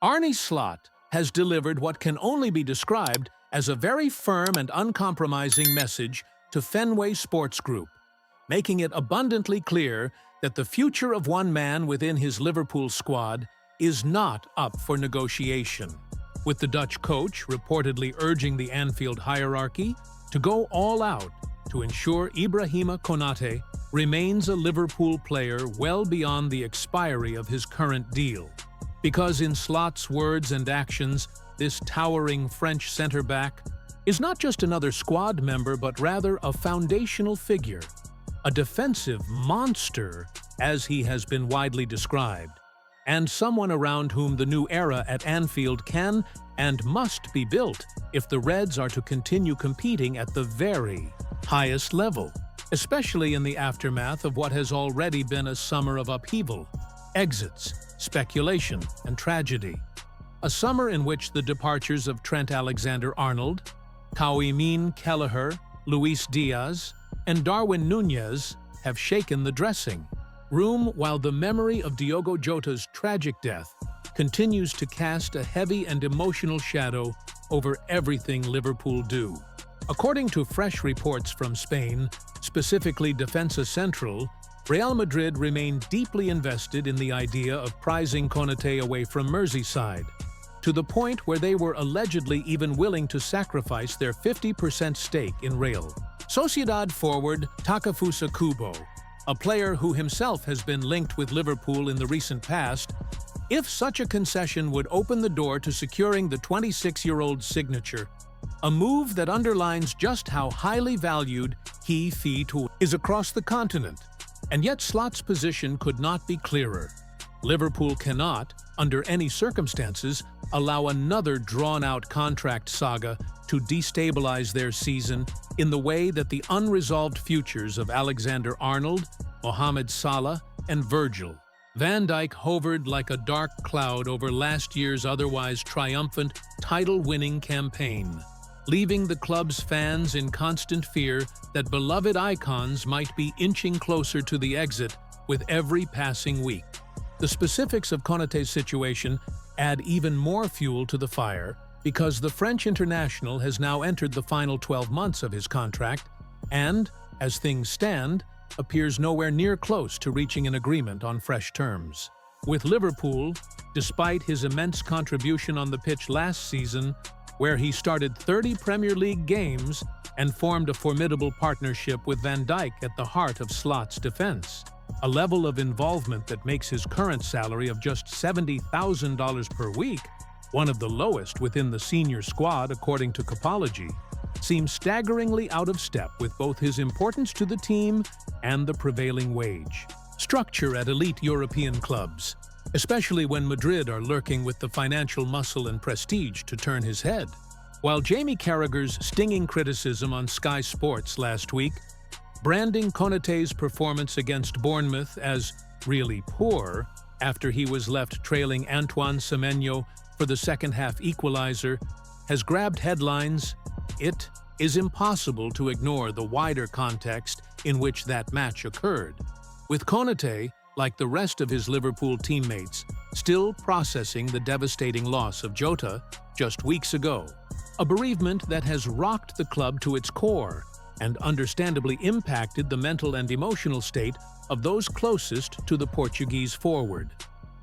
Arne Slot has delivered what can only be described as a very firm and uncompromising message to Fenway Sports Group, making it abundantly clear that the future of one man within his Liverpool squad is not up for negotiation, with the Dutch coach reportedly urging the Anfield hierarchy to go all out to ensure Ibrahima Konaté remains a Liverpool player well beyond the expiry of his current deal. Because in Slot's words and actions, this towering French centre-back is not just another squad member but rather a foundational figure, a defensive monster as he has been widely described, and someone around whom the new era at Anfield can and must be built if the Reds are to continue competing at the very highest level, especially in the aftermath of what has already been a summer of upheaval, exits, speculation, and tragedy. A summer in which the departures of Trent Alexander-Arnold, Kawhi Kelleher, Luis Díaz, and Darwin Núñez have shaken the dressing room, while the memory of Diogo Jota's tragic death continues to cast a heavy and emotional shadow over everything Liverpool do. According to fresh reports from Spain, specifically Defensa Central, Real Madrid remained deeply invested in the idea of prizing Konate away from Merseyside, to the point where they were allegedly even willing to sacrifice their 50% stake in Real Sociedad forward Takefusa Kubo, a player who himself has been linked with Liverpool in the recent past, if such a concession would open the door to securing the 26-year-old's signature, a move that underlines just how highly valued he is across the continent. And yet Slot's position could not be clearer. Liverpool cannot, under any circumstances, allow another drawn-out contract saga to destabilize their season in the way that the unresolved futures of Alexander-Arnold, Mohamed Salah, and Virgil van Dijk hovered like a dark cloud over last year's otherwise triumphant title-winning campaign, leaving the club's fans in constant fear that beloved icons might be inching closer to the exit with every passing week. The specifics of Konaté's situation add even more fuel to the fire because the French international has now entered the final 12 months of his contract and, as things stand, appears nowhere near close to reaching an agreement on fresh terms. With Liverpool, despite his immense contribution on the pitch last season, where he started 30 Premier League games and formed a formidable partnership with Van Dijk at the heart of Slot's defense, a level of involvement that makes his current salary of just $70,000 per week, one of the lowest within the senior squad according to Capology, seems staggeringly out of step with both his importance to the team and the prevailing wage structure at elite European clubs, especially when Madrid are lurking with the financial muscle and prestige to turn his head. While Jamie Carragher's stinging criticism on Sky Sports last week, branding Konaté's performance against Bournemouth as really poor after he was left trailing Antoine Semenyo for the second-half equalizer, has grabbed headlines, it is impossible to ignore the wider context in which that match occurred, with Konate, like the rest of his Liverpool teammates, still processing the devastating loss of Jota just weeks ago, a bereavement that has rocked the club to its core and understandably impacted the mental and emotional state of those closest to the Portuguese forward.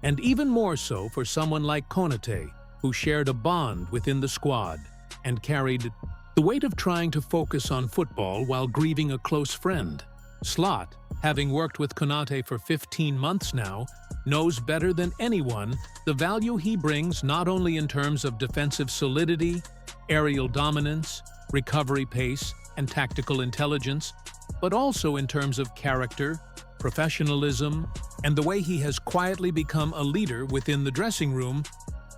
And even more so for someone like Konate, who shared a bond within the squad and carried the weight of trying to focus on football while grieving a close friend. Slot, having worked with Konate for 15 months now, knows better than anyone the value he brings not only in terms of defensive solidity, aerial dominance, recovery pace, and tactical intelligence, but also in terms of character, professionalism, and the way he has quietly become a leader within the dressing room,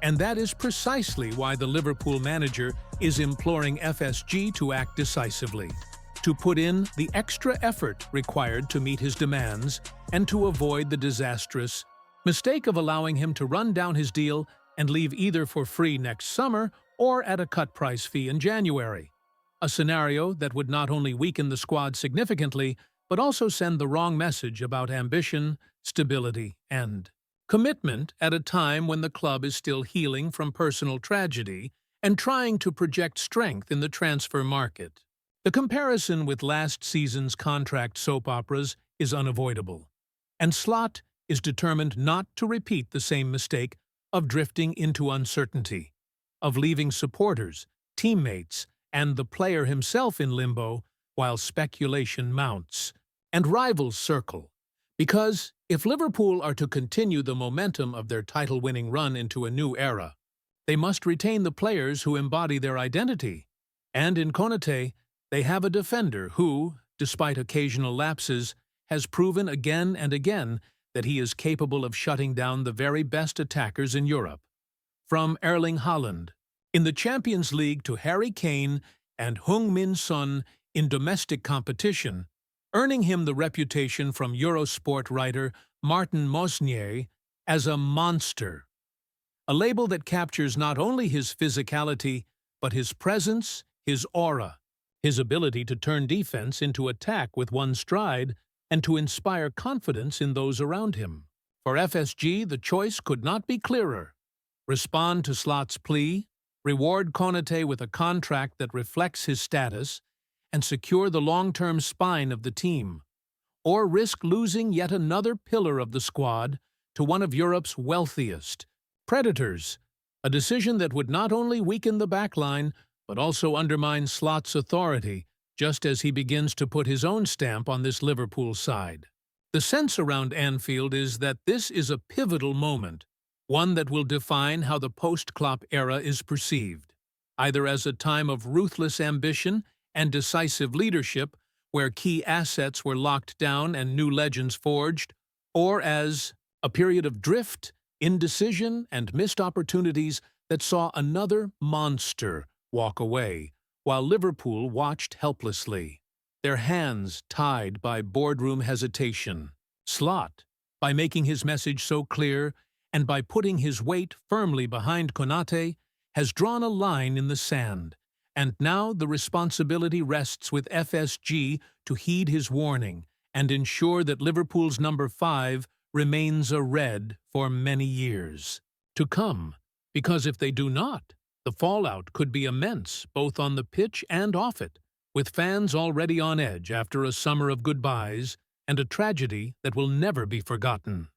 and that is precisely why the Liverpool manager is imploring FSG to act decisively, to put in the extra effort required to meet his demands and to avoid the disastrous mistake of allowing him to run down his deal and leave either for free next summer or at a cut-price fee in January. A scenario that would not only weaken the squad significantly, but also send the wrong message about ambition, stability, and Commitment at a time when the club is still healing from personal tragedy and trying to project strength in the transfer market. The comparison with last season's contract soap operas is unavoidable, and Slot is determined not to repeat the same mistake of drifting into uncertainty, of leaving supporters, teammates, and the player himself in limbo while speculation mounts and rivals circle. Because if Liverpool are to continue the momentum of their title-winning run into a new era, they must retain the players who embody their identity. And in Konate, they have a defender who, despite occasional lapses, has proven again and again that he is capable of shutting down the very best attackers in Europe. From Erling Haaland in the Champions League to Harry Kane and Heung-min Son in domestic competition, earning him the reputation from Eurosport writer Martin Mosnier as a monster, a label that captures not only his physicality, but his presence, his aura, his ability to turn defense into attack with one stride and to inspire confidence in those around him. For FSG, the choice could not be clearer. Respond to Slot's plea, reward Konate with a contract that reflects his status, and secure the long-term spine of the team, or risk losing yet another pillar of the squad to one of Europe's wealthiest predators, a decision that would not only weaken the backline, but also undermine Slot's authority, just as he begins to put his own stamp on this Liverpool side. The sense around Anfield is that this is a pivotal moment, one that will define how the post-Klopp era is perceived, either as a time of ruthless ambition and decisive leadership, where key assets were locked down and new legends forged, or as a period of drift, indecision, and missed opportunities that saw another monster walk away, while Liverpool watched helplessly, their hands tied by boardroom hesitation. Slot, by making his message so clear and by putting his weight firmly behind Konate, has drawn a line in the sand, and now the responsibility rests with FSG to heed his warning and ensure that Liverpool's number 5 remains a red for many years to come, because if they do not, the fallout could be immense both on the pitch and off it, with fans already on edge after a summer of goodbyes and a tragedy that will never be forgotten.